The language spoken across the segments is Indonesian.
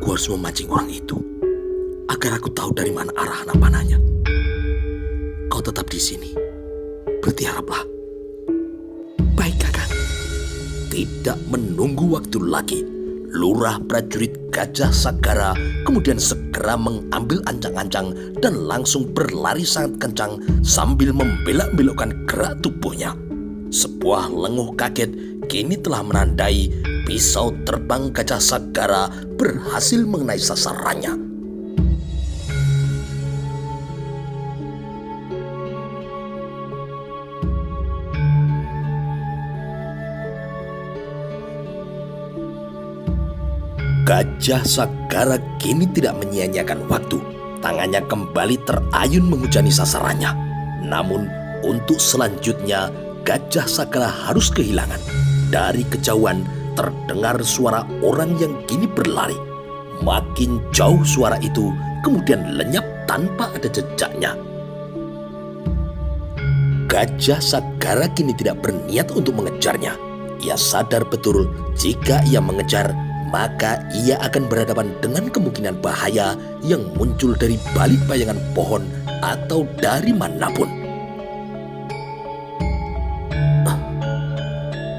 Aku harus memancing orang itu agar aku tahu dari mana arah anak panahnya. Kau tetap di sini. Bertiaraplah. Baik, Kakang. Tidak menunggu waktu lagi, Lurah prajurit Gajah Sagara kemudian segera mengambil ancang-ancang dan langsung berlari sangat kencang sambil membelak-belokkan gerak tubuhnya. Sebuah lenguh kaget kini telah menandai pisau terbang Gajah Sagara berhasil mengenai sasarannya. Gajah Sagara kini tidak menyia-nyiakan waktu. Tangannya kembali terayun menghujani sasarannya. Namun untuk selanjutnya Gajah Sagara harus kehilangan. Dari kejauhan terdengar suara orang yang kini berlari. Makin jauh suara itu kemudian lenyap tanpa ada jejaknya. Gajah Sagara kini tidak berniat untuk mengejarnya. Ia sadar betul jika ia mengejar, maka ia akan berhadapan dengan kemungkinan bahaya yang muncul dari balik bayangan pohon atau dari manapun.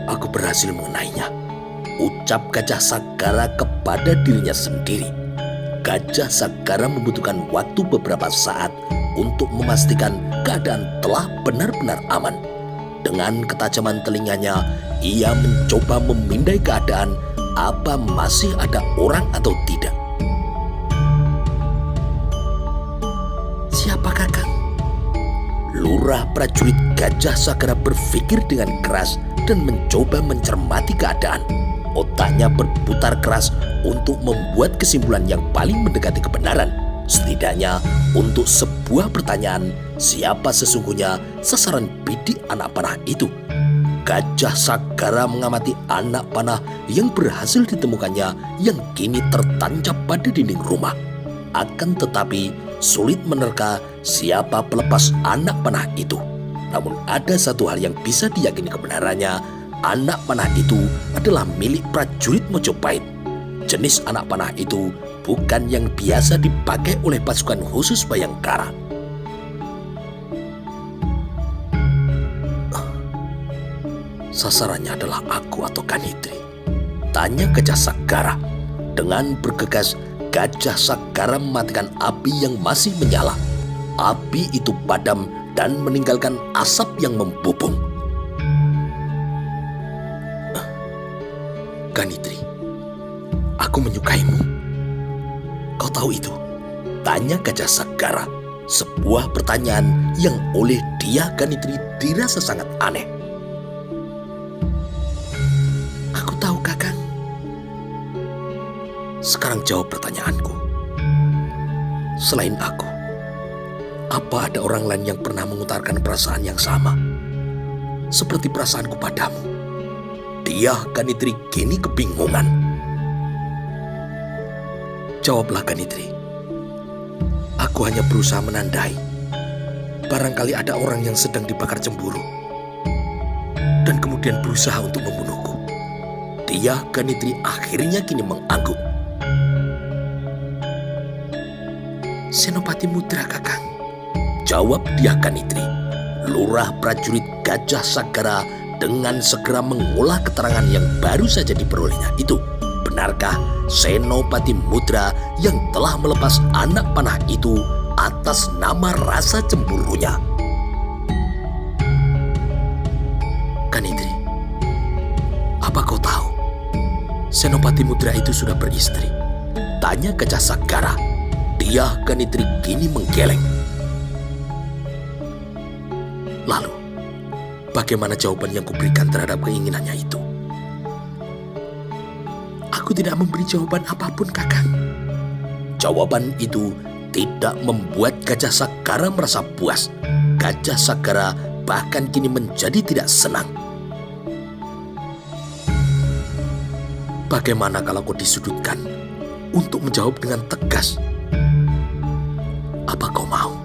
Aku berhasil mengenainya, ucap Gajah Sagara kepada dirinya sendiri. Gajah Sagara membutuhkan waktu beberapa saat untuk memastikan keadaan telah benar-benar aman. Dengan ketajaman telinganya, ia mencoba memindai keadaan apa masih ada orang atau tidak. Siapa, Kakang? Lurah prajurit Gajah Sagara berpikir dengan keras dan mencoba mencermati keadaan. Otaknya berputar keras untuk membuat kesimpulan yang paling mendekati kebenaran. Setidaknya untuk sebuah pertanyaan, siapa sesungguhnya sasaran bidik anak panah itu? Gajah Sagara mengamati anak panah yang berhasil ditemukannya yang kini tertancap pada dinding rumah. Akan tetapi sulit menerka siapa pelepas anak panah itu. Namun ada satu hal yang bisa diyakini kebenarannya, anak panah itu adalah milik prajurit Mojopahit. Jenis anak panah itu bukan yang biasa dipakai oleh pasukan khusus Bayangkara. Sasarannya adalah aku atau Kanitri? Tanya Gajah Sagara. Dengan bergegas, Gajah Sagara mematikan api yang masih menyala. Api itu padam dan meninggalkan asap yang membubung. Kanitri, aku menyukaimu. Kau tahu itu? Tanya Gajah Sagara. Sebuah pertanyaan yang oleh dia Kanitri dirasa sangat aneh. Sekarang jawab pertanyaanku. Selain aku, apa ada orang lain yang pernah mengutarakan perasaan yang sama? Seperti perasaanku padamu. Dia Kanitri kini kebingungan. Jawablah Kanitri. Aku hanya berusaha menandai. Barangkali ada orang yang sedang dibakar cemburu dan kemudian berusaha untuk membunuhku. Dia Kanitri akhirnya kini mengangguk. Senopati Mudra, Kakang. Jawab dia Kanitri. Lurah prajurit Gajah Sagara dengan segera mengolah keterangan yang baru saja diperolehnya itu. Benarkah Senopati Mudra yang telah melepas anak panah itu atas nama rasa cemburunya? Kanitri, apa kau tahu Senopati Mudra itu sudah beristri? Tanya Gajah Sagara. Dia Kanitri kini menggeleng. Lalu, bagaimana jawaban yang kuberikan terhadap keinginannya itu? Aku tidak memberi jawaban apapun, Kakang. Jawaban itu tidak membuat Gajah Sagara merasa puas. Gajah Sagara bahkan kini menjadi tidak senang. Bagaimana kalau kau disudutkan untuk menjawab dengan tegas? Apa kau mau?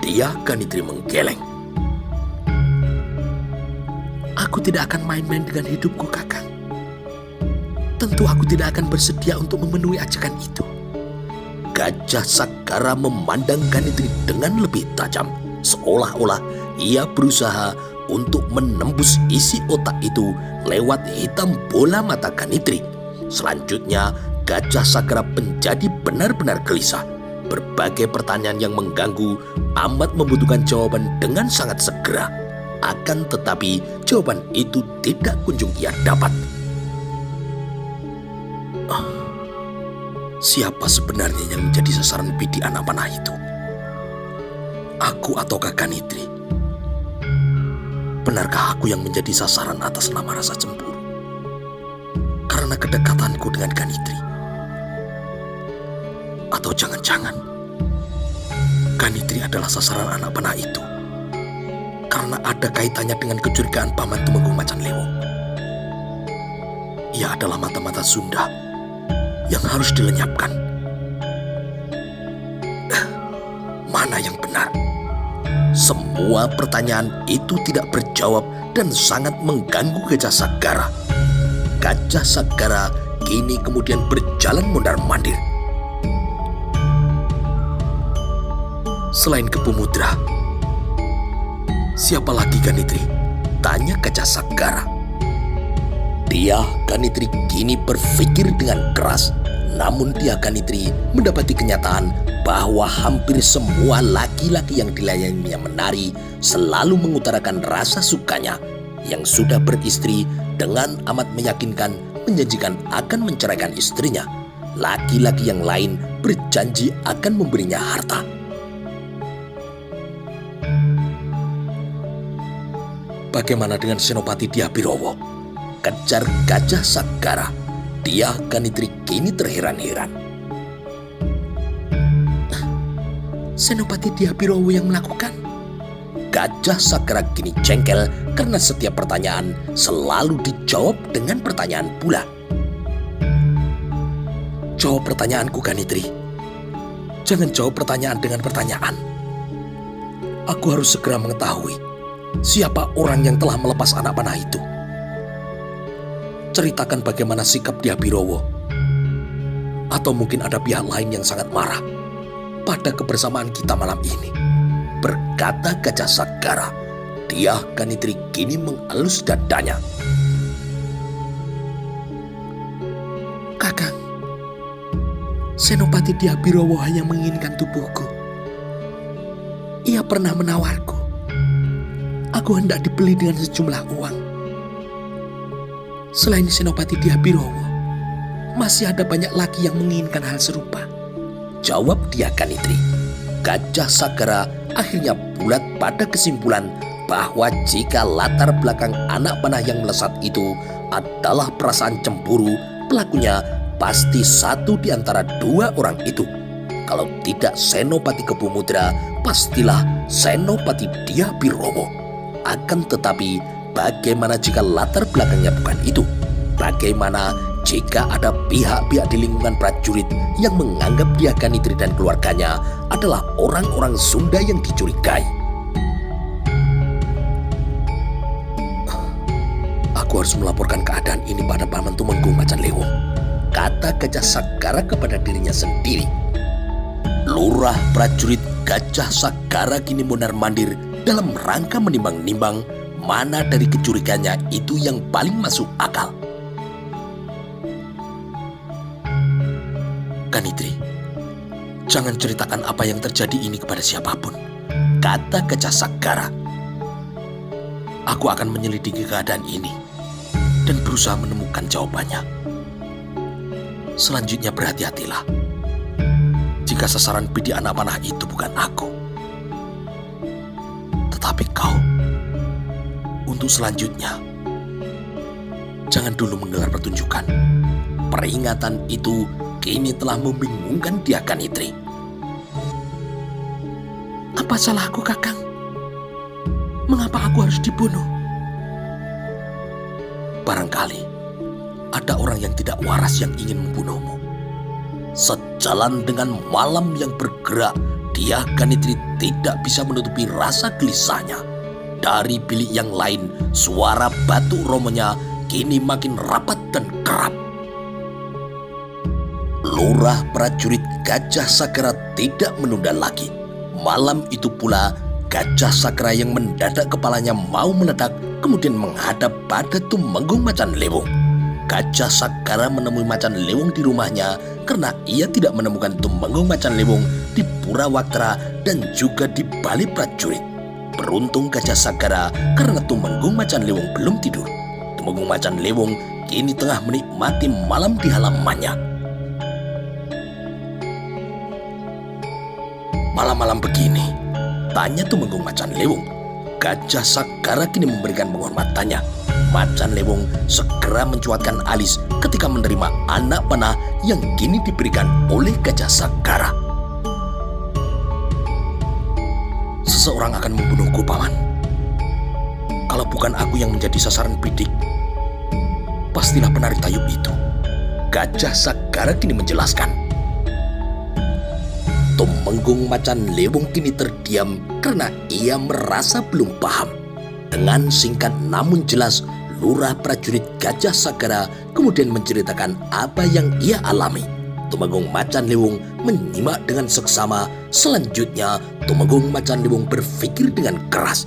Dia Kanitri menggeleng. Aku tidak akan main-main dengan hidupku, Kakang. tentu aku tidak akan bersedia untuk memenuhi ajakan itu. Gajah Sagara memandang Kanitri dengan lebih tajam, seolah-olah ia berusaha untuk menembus isi otak itu lewat hitam bola mata Kanitri. Selanjutnya, Gajah Sagara menjadi benar-benar gelisah. Berbagai pertanyaan yang mengganggu amat membutuhkan jawaban dengan sangat segera. Akan tetapi, jawaban itu tidak kunjung ia dapat. Siapa sebenarnya yang menjadi sasaran bidik anak panah itu? Aku ataukah Kanitri? Benarkah aku yang menjadi sasaran atas nama rasa cemburu? Karena kedekatanku dengan Kanitri? Atau jangan-jangan Kanitri adalah sasaran anak panah itu karena ada kaitannya dengan kecurigaan Paman Tumenggung Macan Lewong. Ia adalah mata-mata Sunda yang harus dilenyapkan. Mana yang benar? Semua pertanyaan itu tidak berjawab dan sangat mengganggu Gajah Sagara. Gajah Sagara kini kemudian berjalan mondar-mandir. Selain Kepu Mudra, siapa lagi Kanitri? Tanya Gajah Sagara. Dia Kanitri kini berpikir dengan keras. Namun dia Kanitri mendapati kenyataan bahwa hampir semua laki-laki yang dilayaninya menari selalu mengutarakan rasa sukanya. Yang sudah beristri dengan amat meyakinkan menjanjikan akan menceraikan istrinya. Laki-laki yang lain berjanji akan memberinya harta. Bagaimana dengan Senopati Diabirowo? Kejar Gajah Sagara. Dia Kanitri kini terheran-heran. Senopati Diabirowo yang melakukan? Gajah Sagara kini jengkel karena setiap pertanyaan selalu dijawab dengan pertanyaan pula. Jawab pertanyaanku, Kanitri. Jangan jawab pertanyaan dengan pertanyaan. Aku harus segera mengetahui siapa orang yang telah melepas anak panah itu. Ceritakan bagaimana sikap Diabirowo. Atau mungkin ada pihak lain yang sangat marah pada kebersamaan kita malam ini, berkata Gajah Sagara. Dia Kanitri kini mengelus dadanya. Kakang, Senopati Diabirowo hanya menginginkan tubuhku. Ia pernah menawarku. Aku hendak dibeli dengan sejumlah uang. Selain Senopati Diabirowo, masih ada banyak laki yang menginginkan hal serupa. Jawab dia Kanitri. Gajah Sagara akhirnya bulat pada kesimpulan bahwa jika latar belakang anak panah yang melesat itu adalah perasaan cemburu, pelakunya pasti satu di antara dua orang itu. Kalau tidak Senopati Kepu Mudra, pastilah Senopati Diabirowo. Akan tetapi, bagaimana jika latar belakangnya bukan itu? Bagaimana jika ada pihak-pihak di lingkungan prajurit yang menganggap dia Kanitri dan keluarganya adalah orang-orang Sunda yang dicurigai? Aku harus melaporkan keadaan ini pada Paman Tumenggung Macan Lewong, kata Gajah Sagara kepada dirinya sendiri. Lurah prajurit Gajah Sagara kini mondar-mandir dalam rangka menimbang-nimbang mana dari kecurigaannya itu yang paling masuk akal. Kanitri, jangan ceritakan apa yang terjadi ini kepada siapapun, kata Gajah Sagara. Aku akan menyelidiki keadaan ini dan berusaha menemukan jawabannya. Selanjutnya berhati-hatilah. Jika sasaran bidik anak panah itu bukan aku, tetapi kau. Untuk selanjutnya, jangan dulu menggelar pertunjukan. Peringatan itu kini telah membingungkan dia Kanitri. Apa salahku, Kakang? Mengapa aku harus dibunuh? Barangkali ada orang yang tidak waras yang ingin membunuhmu. Sejalan dengan malam yang bergerak, dia Kanitri tidak bisa menutupi rasa gelisahnya. Dari bilik yang lain, suara batuk romonya kini makin rapat dan kerap. Lurah prajurit Gajah Sakara tidak menunda lagi. Malam itu pula Gajah Sakara yang mendadak kepalanya mau meledak kemudian menghadap pada Tumenggung Macan Lewung. Gajah Sakara menemui Macan Lewung di rumahnya karena ia tidak menemukan Tumenggung Macan Lewung di Purawaktara dan juga di Bali prajurit. Beruntung Gajah Sakara karena Tumenggung Macan Lewung belum tidur. Tumenggung Macan Lewung kini tengah menikmati malam di halamannya. Malam-malam begini, tanya Tumenggung Macan Lewung. Gajah Sakara kini memberikan penghormatannya. Macan Lewung segera mencuatkan alis ketika menerima anak panah yang kini diberikan oleh Gajah Sakara. Seseorang akan membunuhku, Paman. Kalau bukan aku yang menjadi sasaran bidik, pastilah penari tayub itu. Gajah Sakara kini menjelaskan. Tumenggung Macan Lewung kini terdiam karena ia merasa belum paham. Dengan singkat namun jelas, Lurah prajurit Gajah Sakara kemudian menceritakan apa yang ia alami. Tumenggung Macan Lewung menyimak dengan seksama. Selanjutnya, Tumenggung Macan Lewung berpikir dengan keras.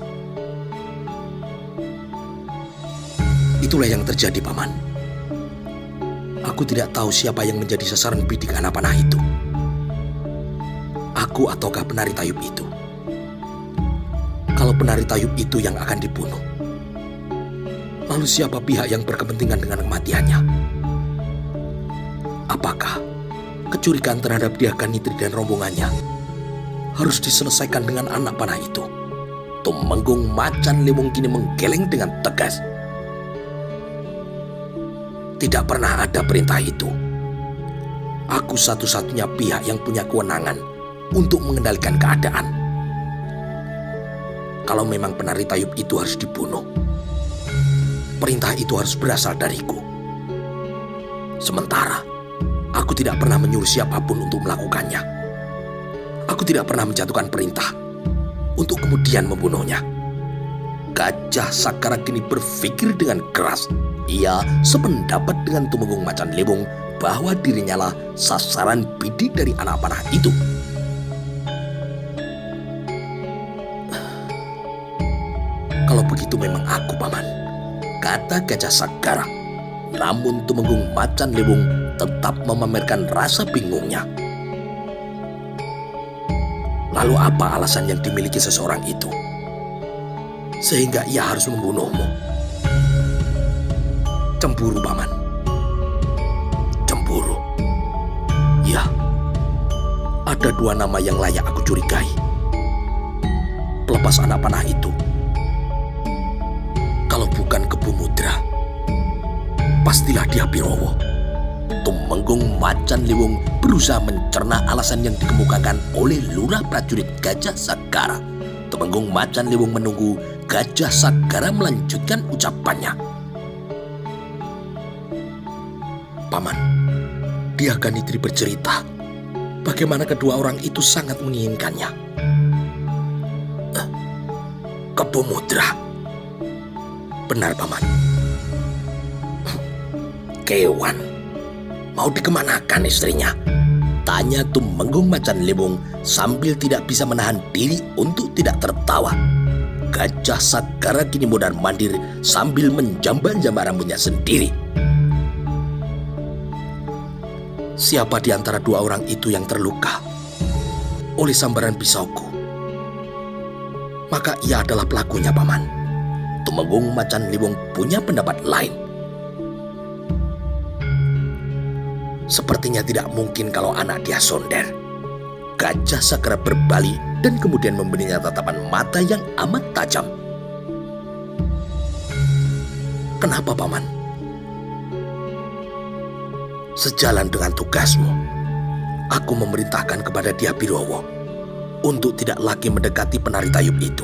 Itulah yang terjadi, Paman. Aku tidak tahu siapa yang menjadi sasaran bidik anak panah itu. Aku ataukah penari tayub itu? Kalau penari tayub itu yang akan dibunuh, lalu siapa pihak yang berkepentingan dengan kematiannya? Apakah kecurigaan terhadap Dyah Nitri dan rombongannya harus diselesaikan dengan anak panah itu? Tumenggung Macan Lewung kini menggeleng dengan tegas. Tidak pernah ada perintah itu. Aku satu-satunya pihak yang punya kewenangan untuk mengendalikan keadaan. Kalau memang penari tayub itu harus dibunuh, perintah itu harus berasal dariku. Sementara, aku tidak pernah menyuruh siapapun untuk melakukannya. Aku tidak pernah menjatuhkan perintah untuk kemudian membunuhnya. Gajah Sakara kini berpikir dengan keras. Ia sependapat dengan Tumenggung Macan Lewung bahwa dirinya lah sasaran bidik dari anak panah itu. Kalau begitu memang aku, Paman, kata Gajah Sakara. Namun Tumenggung Macan Lewung tetap memamerkan rasa bingungnya. Lalu apa alasan yang dimiliki seseorang itu sehingga ia harus membunuhmu? Cemburu, Paman. Cemburu. Ya, ada dua nama yang layak aku curigai. Pelepas anak panah itu, kalau bukan Kebu Mudra, pastilah dia Birowo. Tumenggung Macan Lewung berusaha mencerna alasan yang dikemukakan oleh Lurah prajurit Gajah Sakara. Tumenggung Macan Lewung menunggu Gajah Sakara melanjutkan ucapannya. Paman, Dyah Nitri bercerita bagaimana kedua orang itu sangat menginginkannya. Kebu Mudra. Benar, Paman. Kewan, mau dikemanakan istrinya? Tanya Tumenggung Macan Lewung sambil tidak bisa menahan diri untuk tidak tertawa. Gajah Sakara kini mondar-mandir sambil menjambak-jambak rambutnya sendiri. Siapa di antara dua orang itu yang terluka oleh sambaran pisauku, maka ia adalah pelakunya, Paman. Tumenggung Macan Lewung punya pendapat lain. Sepertinya tidak mungkin kalau anak dia Sonder. Gajah Sakara berbalik dan kemudian memberinya tatapan mata yang amat tajam. Kenapa, Paman? Sejalan dengan tugasmu, aku memerintahkan kepada Dyah Birowo untuk tidak lagi mendekati penari tayub itu.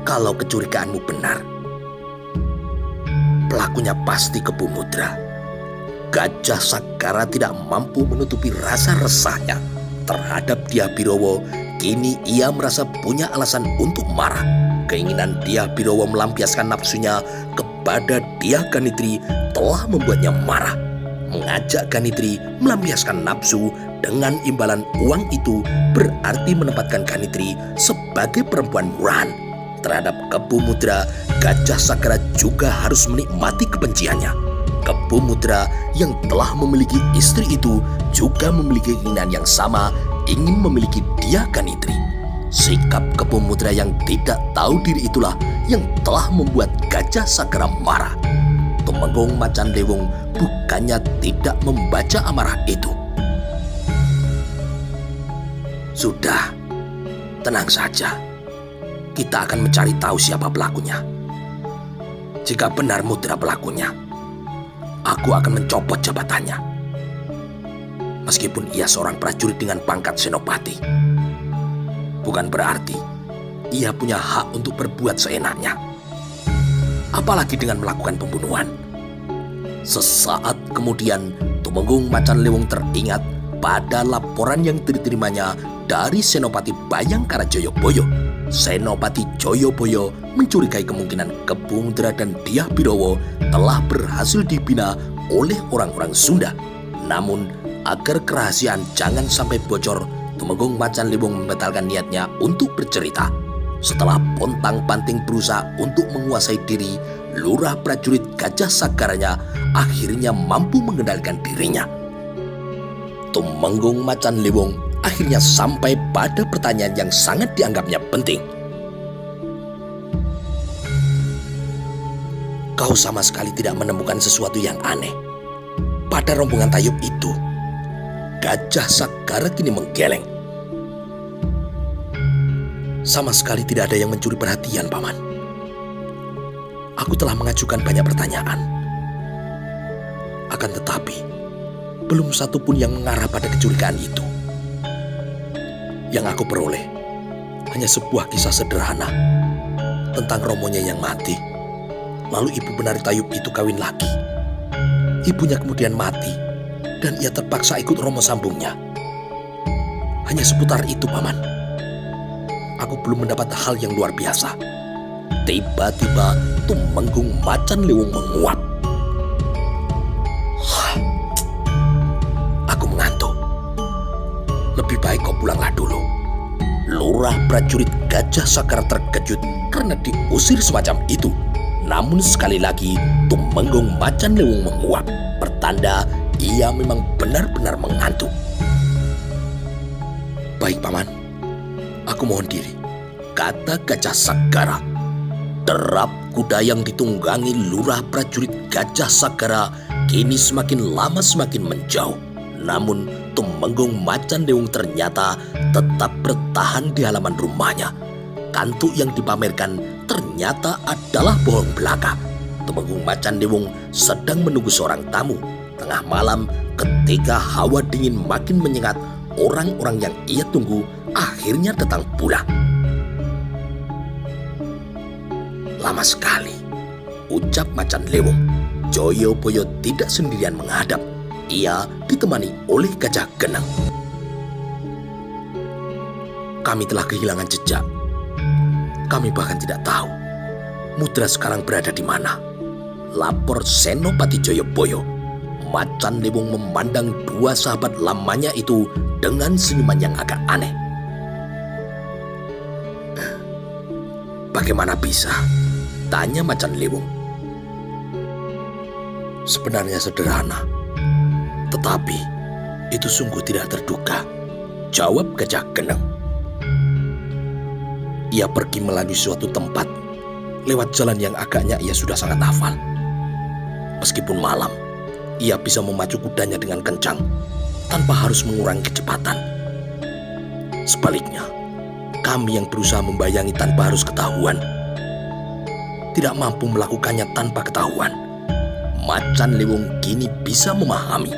Kalau kecurigaanmu benar, pelakunya pasti Kebu Mudra. Gajah Sakara tidak mampu menutupi rasa resahnya terhadap Dyah Birowo. Kini ia merasa punya alasan untuk marah. Keinginan Dyah Birowo melampiaskan nafsunya kepada Dyah Nitri telah membuatnya marah. Mengajak Ganitri melampiaskan nafsu dengan imbalan uang itu berarti menempatkan Ganitri sebagai perempuan murahan. Terhadap Kebu Mudra, Gajah Sakara juga harus menikmati kebenciannya. Kebu Mudra yang telah memiliki istri itu juga memiliki keinginan yang sama, ingin memiliki dia Ganitri. Sikap Kebu Mudra yang tidak tahu diri itulah yang telah membuat Gajah Sakara marah. Tumenggung Macan Lewung bukannya tidak membaca amarah itu. Sudah, tenang saja. Kita akan mencari tahu siapa pelakunya. Jika benar Mudra pelakunya, aku akan mencopot jabatannya. Meskipun ia seorang prajurit dengan pangkat senopati, bukan berarti ia punya hak untuk berbuat seenaknya. Apalagi dengan melakukan pembunuhan. Sesaat kemudian, Tumenggung Macan Lewung teringat pada laporan yang diterimanya dari Senopati Bayangkara Joyoboyo. Senopati Joyoboyo mencurigai kemungkinan Kebu Mudra dan Dyah Birowo telah berhasil dibina oleh orang-orang Sunda. Namun, agar kerahasiaan jangan sampai bocor, Tumenggung Macan Lewung membatalkan niatnya untuk bercerita. Setelah pontang-panting berusaha untuk menguasai diri, lurah prajurit Gajah Sagaranya akhirnya mampu mengendalikan dirinya. Tumenggung Macan Lewung akhirnya sampai pada pertanyaan yang sangat dianggapnya penting. Kau sama sekali tidak menemukan sesuatu yang aneh pada rombongan Tayub itu? Gajah Sagara kini menggeleng. Sama sekali tidak ada yang mencuri perhatian, Paman. Aku telah mengajukan banyak pertanyaan. Akan tetapi, belum satu pun yang mengarah pada kecurigaan itu. Yang aku peroleh hanya sebuah kisah sederhana tentang romonya yang mati. Lalu ibu penari Tayub itu kawin lagi. Ibunya kemudian mati dan ia terpaksa ikut romo sambungnya. Hanya seputar itu, Paman. Aku belum mendapat hal yang luar biasa. Tiba-tiba Tumenggung Macan Lewung menguap. Aku mengantuk. Lebih baik kau pulanglah dulu. Lurah prajurit Gajah Sakara terkejut karena diusir semacam itu. Namun sekali lagi Tumenggung Macan Lewung menguap, pertanda ia memang benar-benar mengantuk. Baik, Paman. Aku mohon diri, kata Gajah Sagara. Derap kuda yang ditunggangi lurah prajurit Gajah Sagara kini semakin lama semakin menjauh. Namun Tumenggung Macan Lewung ternyata tetap bertahan di halaman rumahnya. Kantuk yang dipamerkan ternyata adalah bohong belaka. Tumenggung Macan Lewung sedang menunggu seorang tamu. Tengah malam ketika hawa dingin makin menyengat, orang-orang yang ia tunggu akhirnya datang pula. Lama sekali, ucap Macan Lewung. Joyoboyo tidak sendirian menghadap. Ia ditemani oleh Gajah Geneng. Kami telah kehilangan jejak. Kami bahkan tidak tahu Mudra sekarang berada di mana, lapor Senopati Joyoboyo. Macan Lewung memandang dua sahabat lamanya itu dengan senyuman yang agak aneh. Bagaimana bisa? Tanya Macan Lewung. Sebenarnya sederhana, tetapi itu sungguh tidak terduga, jawab Gajah Geneng. Ia pergi melalui suatu tempat, lewat jalan yang agaknya ia sudah sangat hafal. Meskipun malam, ia bisa memacu kudanya dengan kencang, tanpa harus mengurangi kecepatan. Sebaliknya, kami yang berusaha membayangi tanpa harus ketahuan, tidak mampu melakukannya tanpa ketahuan. Macan Lewung kini bisa memahami.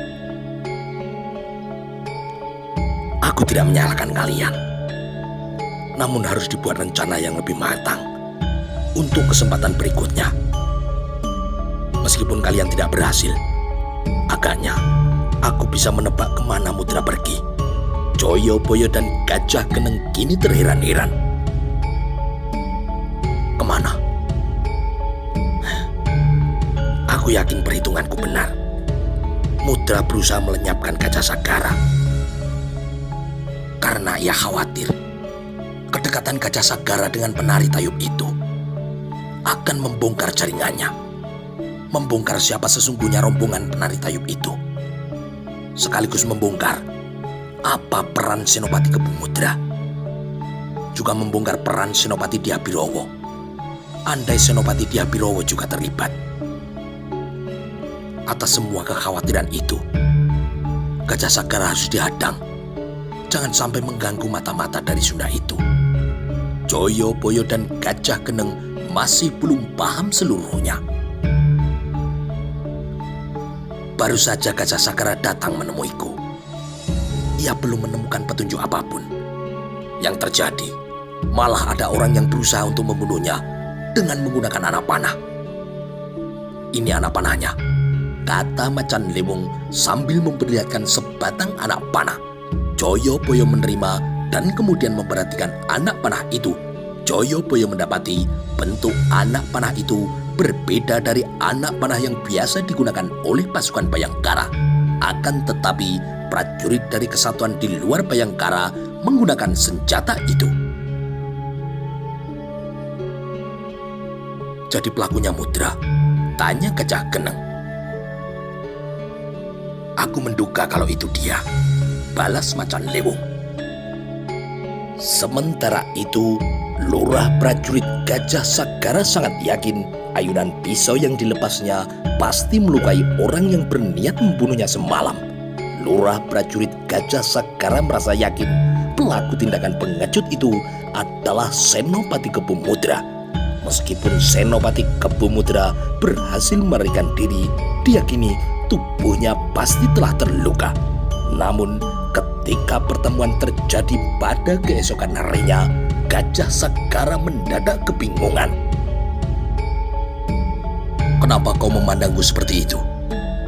Aku tidak menyalahkan kalian, namun harus dibuat rencana yang lebih matang untuk kesempatan berikutnya. Meskipun kalian tidak berhasil, agaknya aku bisa menebak kemana Mudra pergi. Joyoboyo dan Gajah Geneng kini terheran-heran. Kemana? Aku yakin perhitunganku benar. Mudra berusaha melenyapkan Gajah Sagara. Karena ia khawatir kedekatan Gajah Sagara dengan penari tayub itu akan membongkar jaringannya, membongkar siapa sesungguhnya rombongan penari tayub itu, sekaligus membongkar apa peran Senopati Kebu Mudra, juga membongkar peran Senopati Diabirowo. Andai Senopati Diabirowo juga terlibat. Atas semua kekhawatiran itu, Gajah Sagara harus dihadang. Jangan sampai mengganggu mata-mata dari Sunda itu. Joyoboyo dan Gajah Geneng masih belum paham seluruhnya. Baru saja Gajah Sagara datang menemuiku. Ia belum menemukan petunjuk apapun. Yang terjadi, malah ada orang yang berusaha untuk membunuhnya dengan menggunakan anak panah. Ini anak panahnya, kata Macan Lewung sambil memperlihatkan sebatang anak panah. Joyoboyo menerima dan kemudian memperhatikan anak panah itu. Joyoboyo mendapati bentuk anak panah itu berbeda dari anak panah yang biasa digunakan oleh pasukan Bayangkara. Akan tetapi prajurit dari kesatuan di luar Bayangkara menggunakan senjata itu. Jadi pelakunya Mudra? Tanya Gajah Geneng. Aku menduga kalau itu dia, balas Macan Lewung. Sementara itu, lurah prajurit Gajah Sagara sangat yakin ayunan pisau yang dilepasnya pasti melukai orang yang berniat membunuhnya semalam. Lurah prajurit Gajah Sagara merasa yakin pelaku tindakan pengecut itu adalah Senopati Kebu Mudra. Meskipun Senopati Kebu Mudra berhasil melarikan diri, diyakini tubuhnya pasti telah terluka. Namun ketika pertemuan terjadi pada keesokan harinya, Gajah Sagara mendadak kebingungan. Kenapa kau memandangku seperti itu?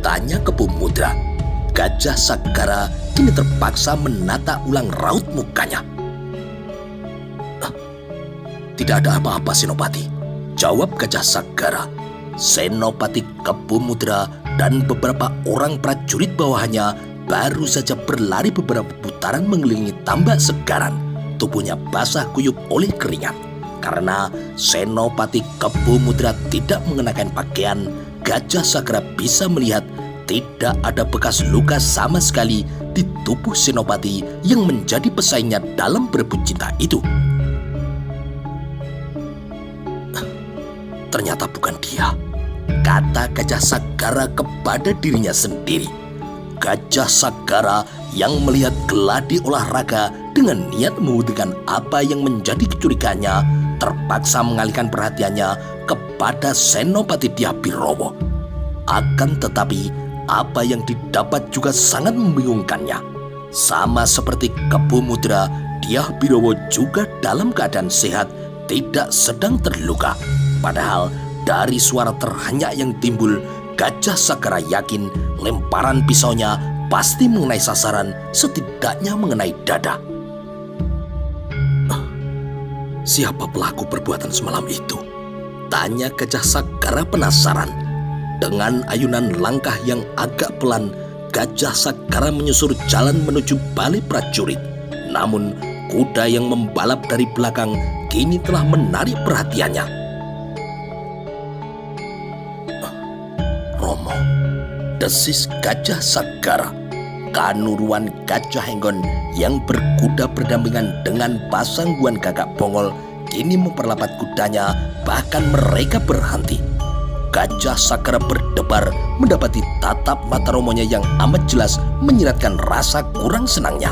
Tanya Kebu Mudra. Gajah Sagara kini terpaksa menata ulang raut mukanya. Tidak ada apa-apa Senopati, jawab Gajah Sagara. Senopati Kebu Mudra dan beberapa orang prajurit bawahannya baru saja berlari beberapa putaran mengelilingi tambak segaran. Tubuhnya basah kuyup oleh keringat. Karena Senopati Kebu Mudra tidak mengenakan pakaian, Gajah Sagara bisa melihat tidak ada bekas luka sama sekali di tubuh Senopati yang menjadi pesaingnya dalam berebut cinta itu. Ternyata bukan dia, kata Gajah Sagara kepada dirinya sendiri. Gajah Sagara yang melihat geladi olahraga dengan niat membuktikan apa yang menjadi kecurigaannya terpaksa mengalihkan perhatiannya kepada Senopati Diabirowo. Akan tetapi apa yang didapat juga sangat membingungkannya. Sama seperti Kebu Mudra, Diabirowo juga dalam keadaan sehat, tidak sedang terluka. Padahal dari suara terhenyak yang timbul, Gajah Sagara yakin lemparan pisaunya pasti mengenai sasaran, setidaknya mengenai dada. Siapa pelaku perbuatan semalam itu? Tanya Gajah Sagara penasaran. Dengan ayunan langkah yang agak pelan, Gajah Sagara menyusur jalan menuju balai prajurit. Namun kuda yang membalap dari belakang kini telah menarik perhatiannya. Romo, desis Gajah Sagara. Kanuruan Gajah Henggon yang berkuda berdampingan dengan pasangguan Gagak Bongol kini memperlambat kudanya, bahkan mereka berhenti. Gajah Sagara berdebar mendapati tatap mata Romonya yang amat jelas menyiratkan rasa kurang senangnya.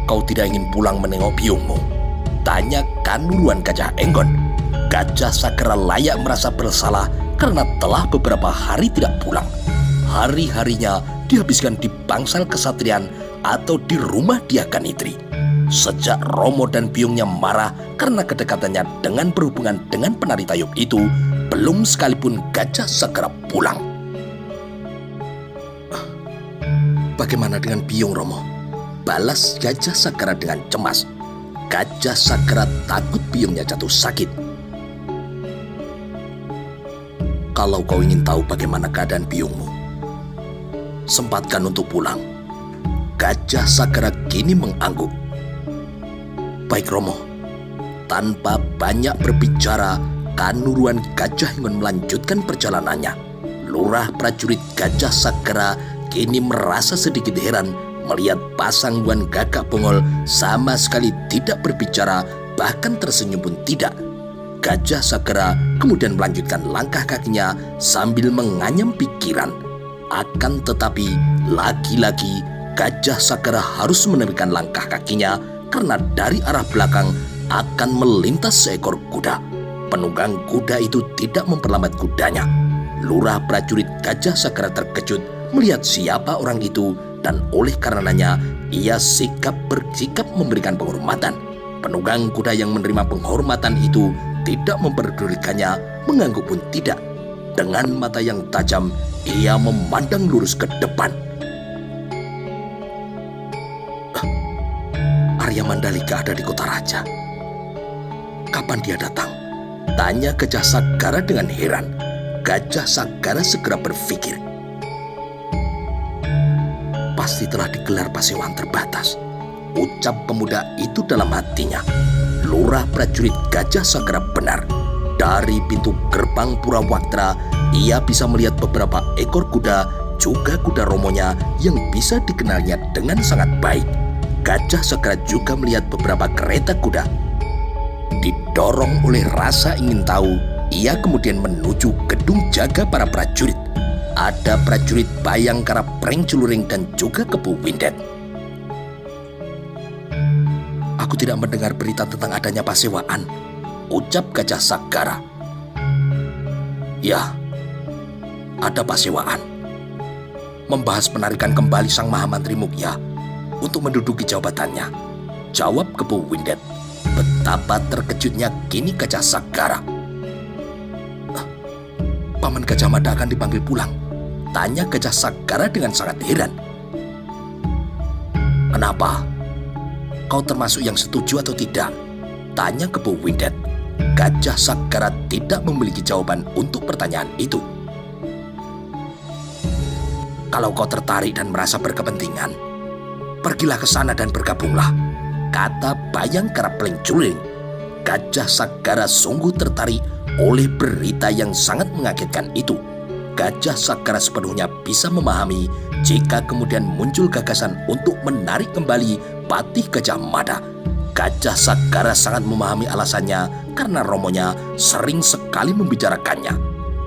Kau tidak ingin pulang menengok biungmu? Tanya Kanuruan Gajah Henggon. Gajah Sagara layak merasa bersalah karena telah beberapa hari tidak pulang. Hari-harinya dihabiskan di bangsal kesatrian atau di rumah Dyah Ganitri. Sejak Romo dan biungnya marah karena kedekatannya dengan berhubungan dengan penari tayub itu, belum sekalipun Gajah Sagara pulang. Bagaimana dengan biung, Romo? Balas Gajah Sagara dengan cemas. Gajah Sagara takut biungnya jatuh sakit. Kalau kau ingin tahu bagaimana keadaan biungmu, sempatkan untuk pulang. Gajah Sagara kini mengangguk. Baik Romo. Tanpa banyak berbicara, Kanuruan Gajah Ingon melanjutkan perjalanannya. Lurah prajurit Gajah Sagara kini merasa sedikit heran melihat pasangguan Gagak Bongol sama sekali tidak berbicara, bahkan tersenyum pun tidak. Gajah Sagara kemudian melanjutkan langkah kakinya sambil menganyam pikiran. Akan tetapi, lagi-lagi Gajah Sagara harus menepikan langkah kakinya karena dari arah belakang akan melintas seekor kuda. Penunggang kuda itu tidak memperlambat kudanya. Lurah prajurit Gajah Sagara terkejut melihat siapa orang itu dan oleh karenanya ia bersikap memberikan penghormatan. Penunggang kuda yang menerima penghormatan itu tidak memperdulikannya, mengangguk pun tidak. Dengan mata yang tajam, ia memandang lurus ke depan. Arya Mandalika ada di kota raja. Kapan dia datang? Tanya Gajah Sagara dengan heran. Gajah Sagara segera berpikir. Pasti telah digelar pasewaan terbatas, ucap pemuda itu dalam hatinya. Lurah prajurit Gajah Sagara benar. Dari pintu gerbang Purawaktara, ia bisa melihat beberapa ekor kuda, juga kuda romonya yang bisa dikenalnya dengan sangat baik. Gajah Sagara juga melihat beberapa kereta kuda. Didorong oleh rasa ingin tahu, ia kemudian menuju gedung jaga para prajurit. Ada prajurit Bayangkara Pring Culuring dan juga Kepu Windet. Aku tidak mendengar berita tentang adanya pasewaan, ucap Gajah Sagara. Ya, ada pasewaan. Membahas penarikan kembali Sang Mahamantri Mukya untuk menduduki jabatannya, jawab Kepu Windet. Betapa terkejutnya kini Gajah Sagara. Paman Gajah Mada akan dipanggil pulang, tanya Gajah Sagara dengan sangat heran. Kenapa? Kau termasuk yang setuju atau tidak? Tanya Kepu Windet. Gajah Sagara tidak memiliki jawaban untuk pertanyaan itu. Kalau kau tertarik dan merasa berkepentingan, pergilah ke sana dan bergabunglah, kata Bayangkara Pring Culuring. Gajah Sagara sungguh tertarik oleh berita yang sangat mengagetkan itu. Gajah Sagara sepenuhnya bisa memahami jika kemudian muncul gagasan untuk menarik kembali Patih Gajah Mada. Gajah Sagara sangat memahami alasannya karena romonya sering sekali membicarakannya.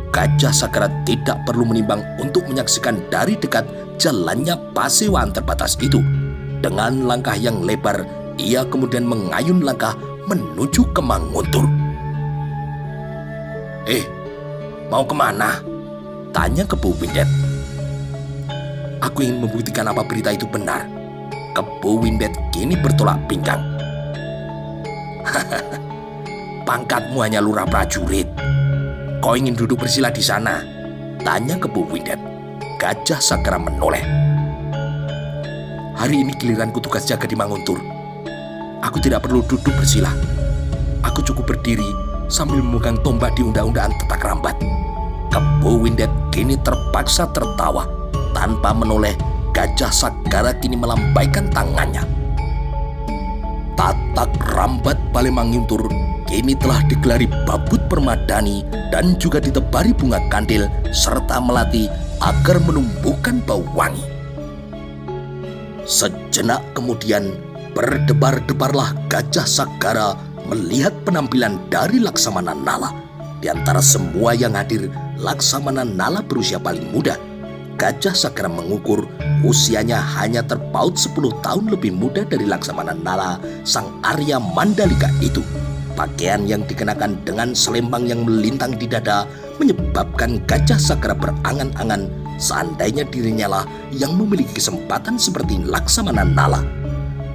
Gajah Sagara tidak perlu menimbang untuk menyaksikan dari dekat jalannya pasewaan terbatas itu. Dengan langkah yang lebar, ia kemudian mengayun langkah menuju ke Manguntur. Mau kemana? Tanya Kepu Windet. Aku ingin membuktikan apa berita itu benar. Kepu Windet kini bertolak pinggang. Pangkatmu hanya lurah prajurit. Kau ingin duduk bersila di sana? Tanya Kepu Windet. Gajah Sagara menoleh. Hari ini giliranku tugas jaga di Manguntur. Aku tidak perlu duduk bersila. Aku cukup berdiri sambil memegang tombak di undang-undang Tetak Rambat. Kepu Windet kini terpaksa tertawa. Tanpa menoleh, Gajah Sagara kini melambaikan tangannya. Tatak Rambat Balai Manguntur kini telah digelari babut permadani dan juga ditebari bunga kandil serta melati agar menumbuhkan bau wangi. Sejenak kemudian berdebar-debarlah Gajah Sagara melihat penampilan dari Laksamana Nala. Di antara semua yang hadir, Laksamana Nala berusia paling muda. Gajah Sagara mengukur usianya hanya terpaut 10 tahun lebih muda dari Laksamana Nala, sang Arya Mandalika itu. Pakaian yang dikenakan dengan selembang yang melintang di dada menyebabkan Gajah Sagara berangan-angan seandainya dirinya lah yang memiliki kesempatan seperti Laksamana Nala.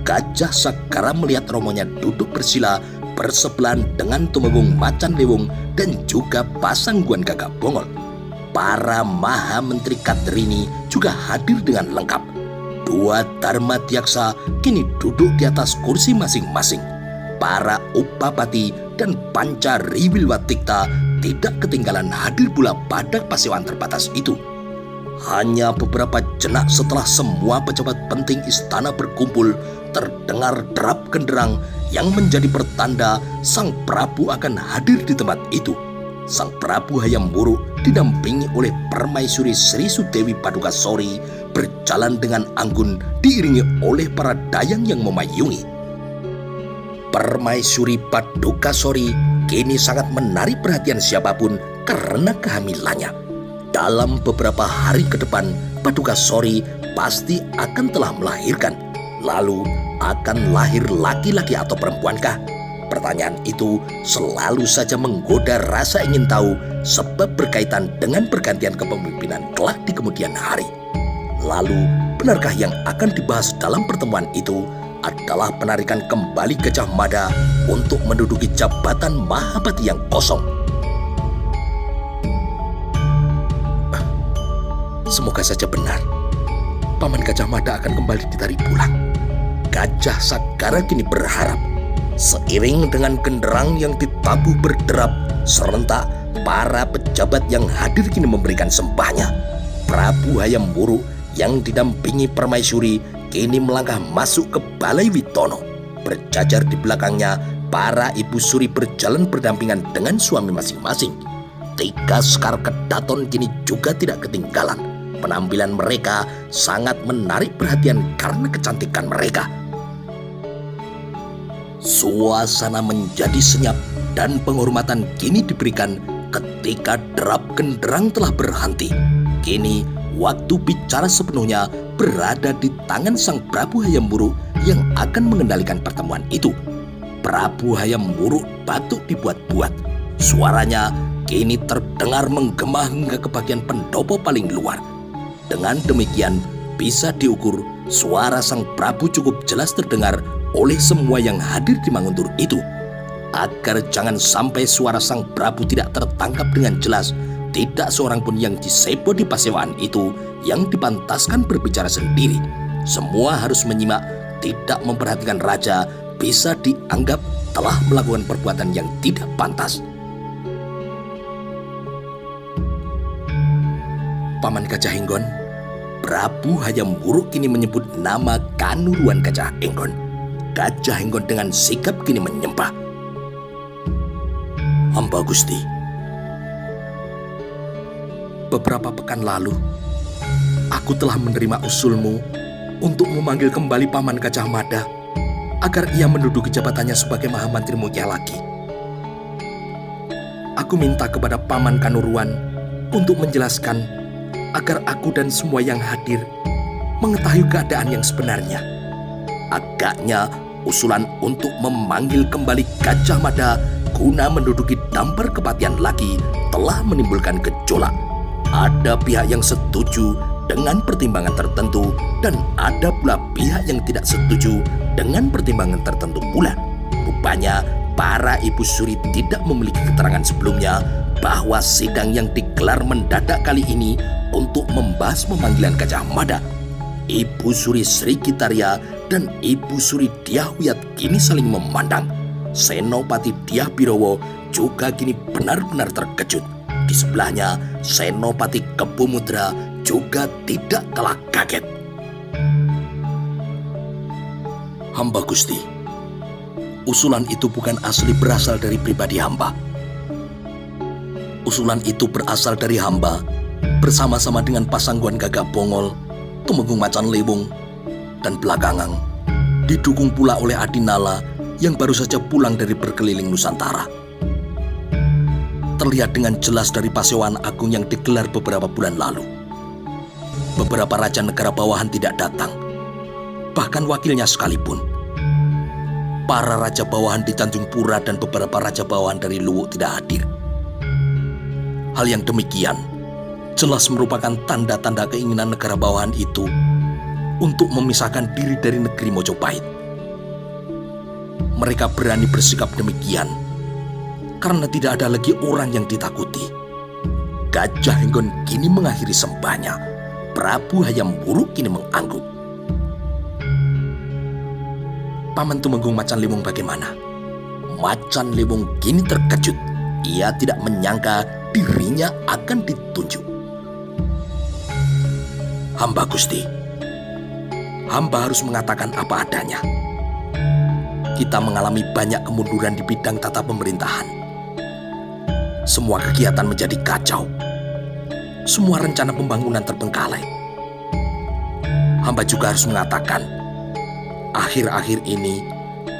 Gajah Sagara melihat romonya duduk bersila bersebelahan dengan Tumenggung Macan Lewung dan juga Pasangguan Gagak Bongol. Para Maha Menteri Kadrini juga hadir dengan lengkap. Dua Dharma Tyaksa kini duduk di atas kursi masing-masing. Para Upapati dan Panca Riwilwatikta tidak ketinggalan hadir pula pada pasewan terbatas itu. Hanya beberapa jenak setelah semua pejabat penting istana berkumpul, terdengar derap genderang yang menjadi pertanda Sang Prabu akan hadir di tempat itu. Sang Prabu Hayam Wuruk didampingi oleh Permaisuri Sri Sudewi Padukasori berjalan dengan anggun diiringi oleh para dayang yang memayungi. Permaisuri Padukasori kini sangat menarik perhatian siapapun karena kehamilannya. Dalam beberapa hari ke depan, Padukasori pasti akan telah melahirkan. Lalu akan lahir laki-laki atau perempuankah? Pertanyaan itu selalu saja menggoda rasa ingin tahu sebab berkaitan dengan pergantian kepemimpinan kelak di kemudian hari. Lalu, benarkah yang akan dibahas dalam pertemuan itu adalah penarikan kembali Gajah Mada untuk menduduki jabatan Mahapati yang kosong? Semoga saja benar. Paman Gajah Mada akan kembali ditarik pulang. Gajah Sagara kini berharap. Seiring dengan genderang yang ditabuh berderap, serentak para pejabat yang hadir kini memberikan sembahnya. Prabu Hayam Wuruk yang didampingi permaisuri kini melangkah masuk ke Balai Witono. Berjajar di belakangnya, para ibu suri berjalan berdampingan dengan suami masing-masing. 3 Sekar Kedaton kini juga tidak ketinggalan. Penampilan mereka sangat menarik perhatian karena kecantikan mereka. Suasana menjadi senyap dan penghormatan kini diberikan ketika derap genderang telah berhenti. Kini waktu bicara sepenuhnya berada di tangan Sang Prabu Hayam Wuruk yang akan mengendalikan pertemuan itu. Prabu Hayam Wuruk batuk dibuat-buat. Suaranya kini terdengar menggema hingga ke bagian pendopo paling luar. Dengan demikian bisa diukur suara Sang Prabu cukup jelas terdengar oleh semua yang hadir di Manguntur itu. Agar jangan sampai suara Sang Prabu tidak tertangkap dengan jelas, tidak seorang pun yang disebo di pasewaan itu yang dipantaskan berbicara sendiri. Semua harus menyimak, tidak memperhatikan raja bisa dianggap telah melakukan perbuatan yang tidak pantas. Paman Gajah Henggon, Prabu Hayam Wuruk kini menyebut nama Kanuruan Gajah Henggon. Gajah Henggon dengan sikap kini menyembah. Hamba Gusti. Beberapa pekan lalu, aku telah menerima usulmu untuk memanggil kembali Paman Gajah Mada agar ia menduduki jabatannya sebagai Mahamantri Mulia lagi. Aku minta kepada Paman Kanuruan untuk menjelaskan agar aku dan semua yang hadir mengetahui keadaan yang sebenarnya. Agaknya usulan untuk memanggil kembali Gajah Mada guna menduduki dampar kepatihan lagi telah menimbulkan gejolak. Ada pihak yang setuju dengan pertimbangan tertentu dan ada pula pihak yang tidak setuju dengan pertimbangan tertentu pula. Rupanya para ibu suri tidak memiliki keterangan sebelumnya bahwa sidang yang digelar mendadak kali ini untuk membahas pemanggilan Gajah Mada. Ibu Suri Sri Kitaria dan Ibu Suri Dyahwiyat kini saling memandang. Senopati Dyah Birowo juga kini benar-benar terkejut. Di sebelahnya, Senopati Kebumudra juga tidak kalah kaget. Hamba Gusti, usulan itu bukan asli berasal dari pribadi hamba. Usulan itu berasal dari hamba bersama-sama dengan Pasangguan Gagak Bongol, Tumenggung Macan Lewung, dan belakangan didukung pula oleh Adinala yang baru saja pulang dari berkeliling Nusantara. Terlihat dengan jelas dari Pasewan Agung yang digelar beberapa bulan lalu. Beberapa raja negara bawahan tidak datang, bahkan wakilnya sekalipun. Para raja bawahan di Tanjung Pura dan beberapa raja bawahan dari Luwuk tidak hadir. Hal yang demikian jelas merupakan tanda-tanda keinginan negara bawahan itu untuk memisahkan diri dari negeri Mojopahit. Mereka berani bersikap demikian karena tidak ada lagi orang yang ditakuti. Gajah Henggon kini mengakhiri sembahnya. Prabu Hayam Wuruk kini mengangguk. Paman Tumenggung Macan Lewung bagaimana? Macan Lewong kini terkejut. Ia tidak menyangka dirinya akan ditunjuk. "Hamba Gusti, hamba harus mengatakan apa adanya. Kita mengalami banyak kemunduran di bidang tata pemerintahan. Semua kegiatan menjadi kacau. Semua rencana pembangunan terbengkalai. Hamba juga harus mengatakan, akhir-akhir ini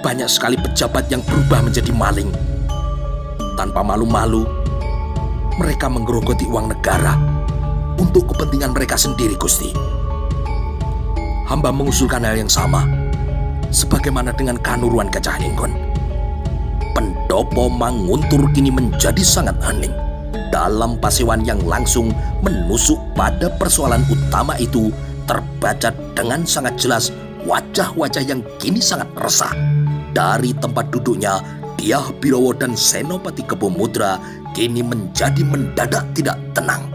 banyak sekali pejabat yang berubah menjadi maling. Tanpa malu-malu, mereka menggerogoti uang negara untuk kepentingan mereka sendiri, Gusti. Hamba mengusulkan hal yang sama, sebagaimana dengan Kanuruan Gajah Inggon." Pendopo Manguntur kini menjadi sangat hening. Dalam pasewan yang langsung menusuk pada persoalan utama itu, terbaca dengan sangat jelas wajah-wajah yang kini sangat resah. Dari tempat duduknya, Dyah Birowo dan Senopati Kebomudra kini menjadi mendadak tidak tenang.